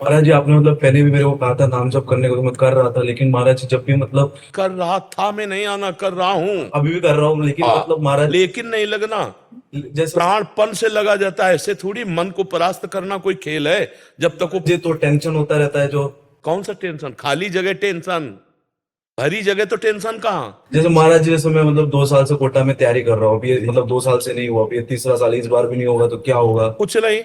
महाराज जी आपने मतलब पहले भी मेरे को कहा था नाम जप करने को, तो मैं कर रहा था, लेकिन महाराज जी जब भी मतलब कर रहा था, मैं नहीं आना, कर रहा हूं। अभी भी कर रहा हूँ, लेकिन मतलब महाराज लेकिन नहीं लगना। जैसे प्राणपण से लगा जाता है, ऐसे थोड़ी मन को परास्त करना कोई खेल है। जब तक वो, मुझे तो टेंशन होता रहता है जो, कौन सा टेंशन, खाली जगह टेंशन, भरी जगह तो टेंशन कहाँ। जैसे महाराज जी जैसे मैं मतलब 2 साल से कोटा में तैयारी कर रहा हूँ, अभी मतलब 2 साल से नहीं हुआ, अभी ये तीसरा साल, इस बार भी नहीं होगा तो क्या होगा? कुछ नहीं,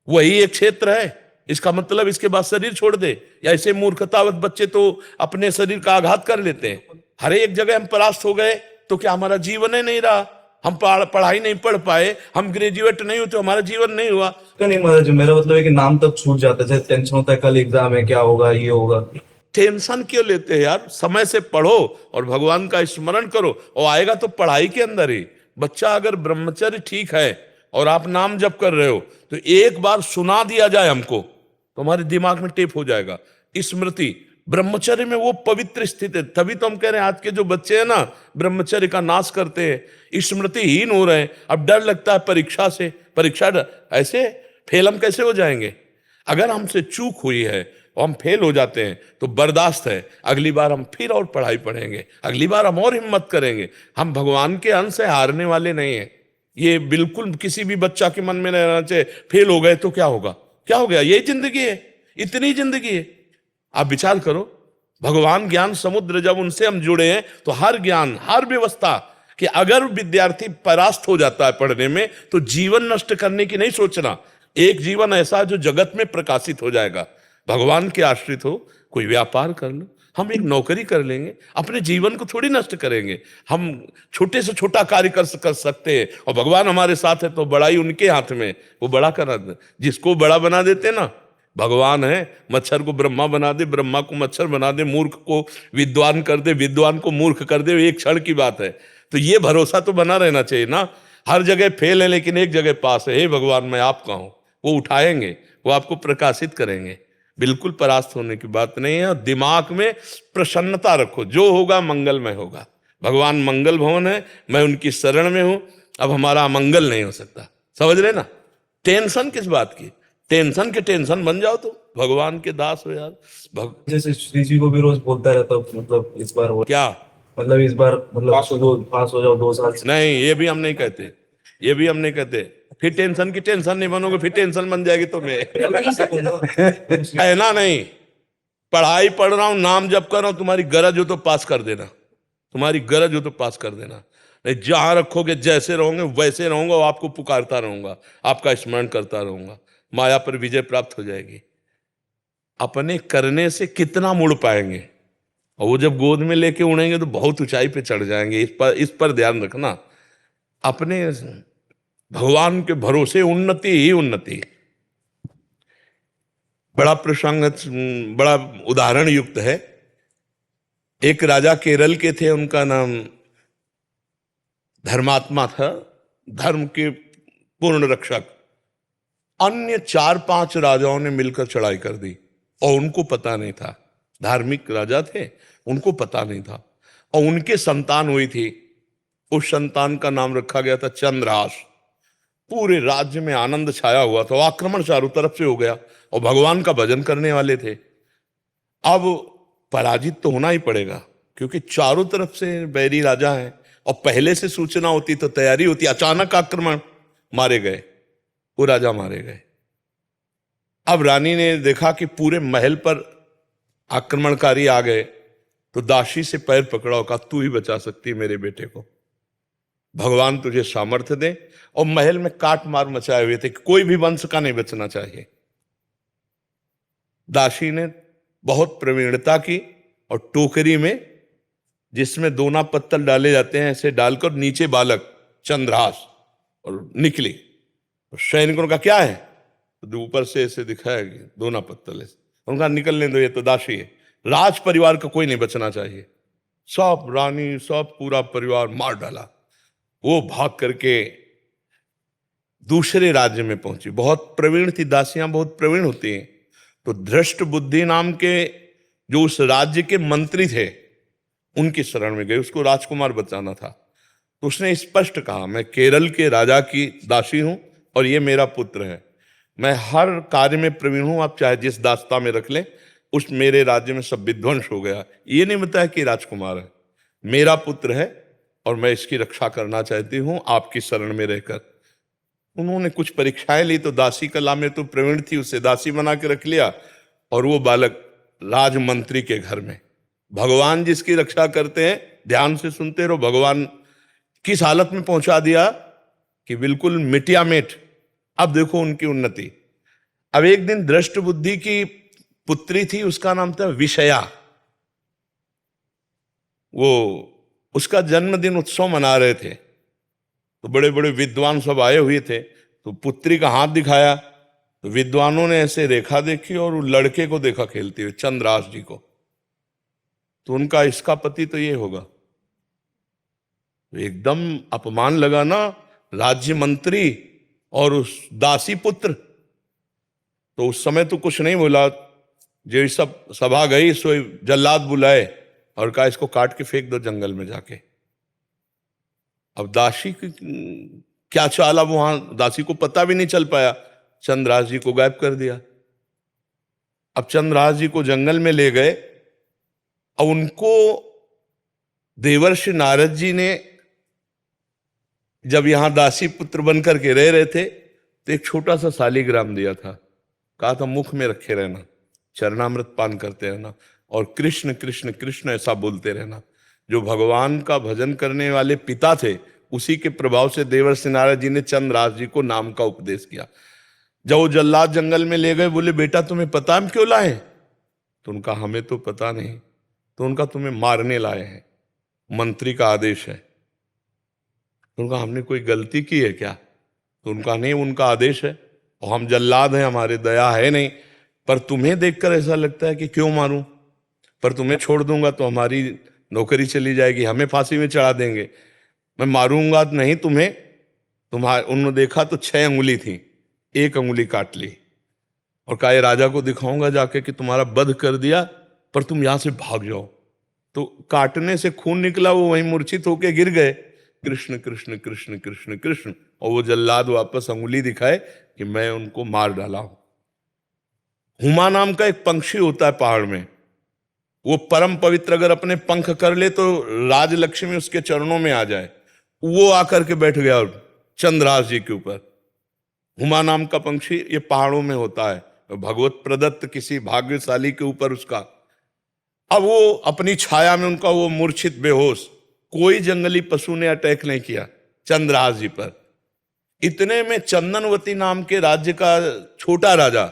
वही एक क्षेत्र है। इसका मतलब इसके बाद शरीर छोड़ दे, या ऐसे मूर्खतावत बच्चे तो अपने शरीर का आघात कर लेते हैं। हर एक जगह हम परास्त हो गए तो क्या हमारा जीवन ही नहीं रहा? हम पढ़ाई नहीं पढ़ पाए, हम ग्रेजुएट नहीं हुए तो हमारा जीवन नहीं हुआ। क्या नहीं महाराज जी, मेरा मतलब है कि नाम तक छूट जाता है, जैसे टेंशन होता है कल एग्जाम है, क्या होगा, ये होगा। टेंशन क्यों लेते हैं यार? समय से पढ़ो और भगवान का स्मरण करो, और आएगा तो पढ़ाई के अंदर ही। बच्चा अगर ब्रह्मचर्य ठीक है और आप नाम जप कर रहे हो, तो एक बार सुना दिया जाए हमको तो हमारे दिमाग में टेप हो जाएगा स्मृति। ब्रह्मचर्य में वो पवित्र स्थिति है। तभी तो हम कह रहे हैं आज के जो बच्चे हैं ना, ब्रह्मचर्य का नाश करते हैं, स्मृतिहीन हो रहे हैं। अब डर लगता है परीक्षा से, ऐसे फेल हम कैसे हो जाएंगे? अगर हमसे चूक हुई है और हम फेल हो जाते हैं तो बर्दाश्त है, अगली बार हम फिर और पढ़ाई पढ़ेंगे, अगली बार हम और हिम्मत करेंगे। हम भगवान के अंश से हारने वाले नहीं हैं। ये बिल्कुल किसी भी बच्चा के मन में नहीं रहना चाहिए फेल हो गए तो क्या होगा, क्या हो गया, यही जिंदगी है, इतनी जिंदगी है। आप विचार करो, भगवान ज्ञान समुद्र, जब उनसे हम जुड़े हैं तो हर ज्ञान, हर व्यवस्था, कि अगर विद्यार्थी परास्त हो जाता है पढ़ने में तो जीवन नष्ट करने की नहीं सोचना। एक जीवन ऐसा जो जगत में प्रकाशित हो जाएगा। भगवान के आश्रित हो, कोई व्यापार कर लो, हम एक नौकरी कर लेंगे, अपने जीवन को थोड़ी नष्ट करेंगे। हम छोटे से छोटा कार्य कर सकते हैं, और भगवान हमारे साथ है तो बड़ाई उनके हाथ में। वो बड़ा करा दे, जिसको बड़ा बना देते ना, भगवान है। मच्छर को ब्रह्मा बना दे, ब्रह्मा को मच्छर बना दे, मूर्ख को विद्वान कर दे, विद्वान को मूर्ख कर दे, एक क्षण की बात है। तो ये भरोसा तो बना रहना चाहिए ना। हर जगह फेल है लेकिन एक जगह पास है, हे भगवान मैं आपका हूं। वो उठाएंगे, वो आपको प्रकाशित करेंगे। बिल्कुल परास्त होने की बात नहीं है। और दिमाग में प्रसन्नता रखो, जो होगा मंगलमय होगा। भगवान मंगल भवन है, मैं उनकी शरण में हूं। अब हमारा अमंगल नहीं हो सकता, समझ रहे ना? टेंशन किस बात की? टेंशन के टेंशन बन जाओ तो भगवान के दास हो यार। जैसे श्री जी को भी रोज बोलता रहता हूँ, मतलब इस बार हो, क्या? मतलब इस बार मतलब पास हो जाओ 2 साल से। नहीं, ये भी हम नहीं कहते, ये भी हम नहीं कहते। फिर टेंशन की टेंशन नहीं बनोगे, फिर टेंशन बन जाएगी तुम्हें। कहना नहीं, पढ़ाई पढ़ रहा हूं, नाम जप कर रहा हूं, तुम्हारी गरज हो तो पास कर देना, तुम्हारी गरज हो तो पास कर देना। नहीं, जहां रखोगे जैसे रहोगे वैसे रहूंगा, और आपको पुकारता रहूंगा, आपका स्मरण करता रहूंगा, माया पर विजय प्राप्त हो जाएगी। अपने करने से कितना मुड़ पाएंगे, और वो जब गोद में लेके उड़ेंगे तो बहुत ऊंचाई पे चढ़ जाएंगे। इस पर ध्यान रखना। अपने भगवान के भरोसे उन्नति ही उन्नति। बड़ा प्रसंग, बड़ा उदाहरण युक्त है। एक राजा केरल के थे, उनका नाम धर्मात्मा था, धर्म के पूर्ण रक्षक। अन्य 4-5 राजाओं ने मिलकर चढ़ाई कर दी, और उनको पता नहीं था। धार्मिक राजा थे, उनको पता नहीं था। और उनके संतान हुई थी, उस संतान का नाम रखा गया था चंद्रहास। पूरे राज्य में आनंद छाया हुआ था, आक्रमण चारों तरफ से हो गया, और भगवान का भजन करने वाले थे। अब पराजित तो होना ही पड़ेगा, क्योंकि चारों तरफ से बैरी राजा हैं, और पहले से सूचना होती तो तैयारी होती। अचानक आक्रमण, मारे गए, वो राजा मारे गए। अब रानी ने देखा कि पूरे महल पर आक्रमणकारी आ गए, तो दासी से पैर पकड़ा और कहा, तू ही बचा सकती है मेरे बेटे को, भगवान तुझे सामर्थ्य दे। और महल में काट मार मचाए हुए थे कि कोई भी वंश का नहीं बचना चाहिए। दासी ने बहुत प्रवीणता की, और टोकरी में, जिसमें दोना पत्तल डाले जाते हैं, ऐसे डालकर नीचे बालक चंद्रहास, और निकली। और सैनिकों का क्या है, तो ऊपर से ऐसे दिखाया कि दोना पत्तल है। उनका निकलने दो, ये तो दासी है, राज परिवार का कोई नहीं बचना चाहिए। सब रानी, सब पूरा परिवार मार डाला। वो भाग करके दूसरे राज्य में पहुंची। बहुत प्रवीण थी, दासियां बहुत प्रवीण होती हैं। तो धृष्ट बुद्धि नाम के जो उस राज्य के मंत्री थे, उनकी शरण में गए, उसको राजकुमार बचाना था। तो उसने स्पष्ट कहा, मैं केरल के राजा की दासी हूं और ये मेरा पुत्र है, मैं हर कार्य में प्रवीण हूं, आप चाहे जिस दास्ता में रख लें, उस मेरे राज्य में सब विध्वंस हो गया। ये नहीं बताया कि राजकुमार है, मेरा पुत्र है और मैं इसकी रक्षा करना चाहती हूं आपकी शरण में रहकर। उन्होंने कुछ परीक्षाएं ली, तो दासी कला में तो प्रवीण थी, उसे दासी बना के रख लिया, और वो बालक राजमंत्री के घर में। भगवान जिसकी रक्षा करते हैं, ध्यान से सुनते रहो, भगवान किस हालत में पहुंचा दिया कि बिल्कुल मिटिया मिट। अब देखो उनकी उन्नति। अब एक दिन दृष्ट बुद्धि की पुत्री थी, उसका नाम था विषया। वो उसका जन्मदिन उत्सव मना रहे थे, तो बड़े बड़े विद्वान सब आए हुए थे, तो पुत्री का हाथ दिखाया, तो विद्वानों ने ऐसे रेखा देखी और वो लड़के को देखा खेलते हुए, चंद्रास जी को। तो उनका इसका पति तो ये होगा। तो एकदम अपमान लगा ना, राज्य मंत्री और उस दासी पुत्र। तो उस समय तो कुछ नहीं बोला, जो सब सभा गई सो जल्लाद बुलाए और कहा इसको काट के फेंक दो जंगल में जाके। अब दासी की क्या चाल, अब वहां दासी को पता भी नहीं चल पाया, चंद्रास जी को गायब कर दिया। अब चंद्रास जी को जंगल में ले गए। अब उनको देवर्षि नारद जी ने जब यहां दासी पुत्र बन करके रह रहे थे, तो एक छोटा सा शालिग्राम दिया था, कहा था मुख में रखे रहना, चरणामृत पान करते रहना और कृष्ण कृष्ण कृष्ण ऐसा बोलते रहना। जो भगवान का भजन करने वाले पिता थे, उसी के प्रभाव से देवर्षि नारद जी ने चंद्रास जी को नाम का उपदेश किया। जब वो जल्लाद जंगल में ले गए, बोले बेटा तुम्हें पता हम क्यों लाए? तो उनका हमें तो पता नहीं। तो उनका तुम्हें मारने लाए हैं, मंत्री का आदेश है। तो उनका हमने कोई गलती की है क्या? तो उनका नहीं, उनका आदेश है और हम जल्लाद हैं, हमारे दया है नहीं। पर तुम्हें देखकर ऐसा लगता है कि क्यों मारूं, पर तुम्हें छोड़ दूंगा तो हमारी नौकरी चली जाएगी, हमें फांसी में चढ़ा देंगे। मैं मारूंगा नहीं तुम्हें। तुम्हारे उन्होंने देखा तो 6 अंगुली थी, 1 अंगुली काट ली और कहा राजा को दिखाऊंगा जाके कि तुम्हारा वध कर दिया, पर तुम यहां से भाग जाओ। तो काटने से खून निकला, वो वहीं मूर्छित होके गिर गए। कृष्ण कृष्ण कृष्ण कृष्ण कृष्ण, और वो जल्लाद वापस अंगुली दिखाए कि मैं उनको मार डाला हूं। हुमा नाम का एक पंक्षी होता है पहाड़ में, वो परम पवित्र, अगर अपने पंख कर ले तो राजलक्ष्मी उसके चरणों में आ जाए। वो आकर के बैठ गया चंद्रास जी के ऊपर। हुमा नाम का पंक्षी ये पहाड़ों में होता है, भगवत प्रदत्त किसी भाग्यशाली के ऊपर उसका। अब वो अपनी छाया में उनका वो मूर्छित बेहोश, कोई जंगली पशु ने अटैक नहीं किया चंद्रास जी पर। इतने में चंदनवती नाम के राज्य का छोटा राजा,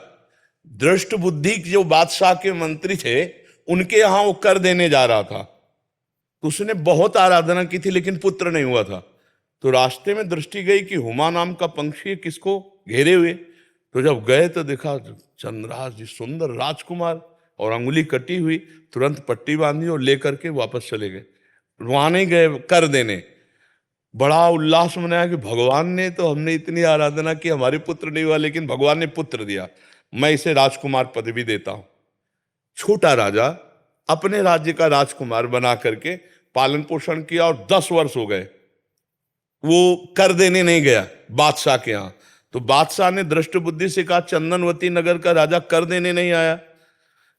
दृष्ट बुद्धि जो बादशाह के मंत्री थे, उनके यहां वो कर देने जा रहा था। तो उसने बहुत आराधना की थी लेकिन पुत्र नहीं हुआ था। तो रास्ते में दृष्टि गई कि हुमा नाम का पंक्षी किसको घेरे हुए। तो जब गए तो देखा चंद्रास जी सुंदर राजकुमार और अंगुली कटी हुई, तुरंत पट्टी बांधी और लेकर के वापस चले गए। वहां नहीं गए कर देने, बड़ा उल्लास मनाया कि भगवान ने तो, हमने इतनी आराधना की, हमारे पुत्र नहीं हुआ लेकिन भगवान ने पुत्र दिया, मैं इसे राजकुमार पदवी देता हूं। छोटा राजा अपने राज्य का राजकुमार बना करके पालन पोषण किया और 10 वर्ष हो गए। वो कर देने नहीं गया बादशाह के यहां। तो बादशाह ने दृष्ट बुद्धि से कहा चंदनवती नगर का राजा कर देने नहीं आया,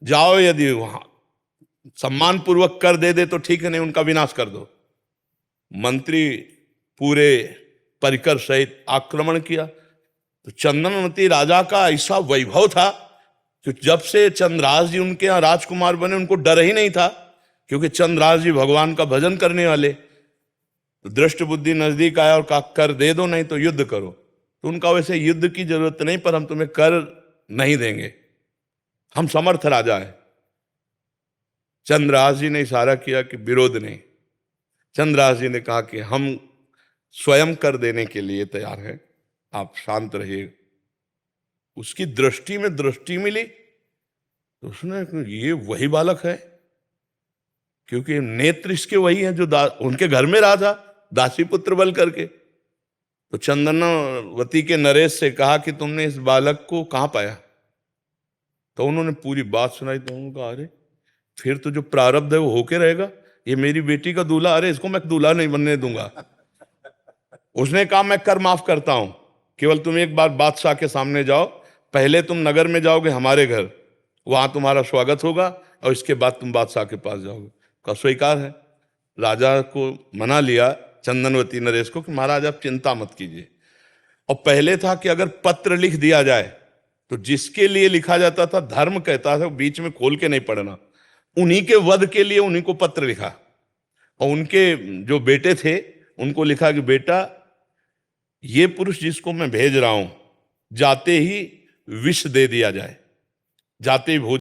जाओ यदि वहां सम्मान पूर्वक कर दे तो ठीक है, नहीं उनका विनाश कर दो। मंत्री पूरे परिकर सहित आक्रमण किया। तो चंदनवती राजा का ऐसा वैभव था कि जब से चंद्रास जी उनके यहां राजकुमार बने, उनको डर ही नहीं था, क्योंकि चंद्रास जी भगवान का भजन करने वाले। तो दृष्ट बुद्धि नजदीक आया और कहा कर दे दो, नहीं तो युद्ध करो। तो उनका वैसे युद्ध की जरूरत नहीं, पर हम तुम्हें कर नहीं देंगे, हम समर्थ राजा है। चंद्रास जी ने इशारा किया कि विरोध नहीं। चंद्रास जी ने कहा कि हम स्वयं कर देने के लिए तैयार हैं, आप शांत रहिए। उसकी दृष्टि में दृष्टि मिली तो उसने, ये वही बालक है, क्योंकि नेत्र इसके वही हैं जो उनके घर में रहा था दासी पुत्र बल करके। तो चंदनवती के नरेश से कहा कि तुमने इस बालक को कहां पाया? तो उन्होंने पूरी बात सुनाई। तो उन्होंने कहा अरे फिर तो जो प्रारब्ध है वो होके रहेगा, ये मेरी बेटी का दूल्हा, अरे इसको मैं दूल्हा नहीं बनने दूंगा। उसने कहा मैं कर माफ करता हूं, केवल तुम एक बार बादशाह के सामने जाओ, पहले तुम नगर में जाओगे हमारे घर, वहां तुम्हारा स्वागत होगा और इसके बाद तुम बादशाह के पास जाओगे। का स्वीकार है। राजा को मना लिया चंदनवती नरेश को कि महाराज आप चिंता मत कीजिए। और पहले था कि अगर पत्र लिख दिया जाए तो जिसके लिए लिखा जाता था, धर्म कहता था बीच में खोल के नहीं पढ़ना, उन्हीं के वध के लिए उन्हीं को पत्र लिखा। और उनके जो बेटे थे उनको लिखा कि बेटा ये पुरुष जिसको मैं भेज रहा हूं, जाते ही विष दे दिया जाए, जाते ही भोजन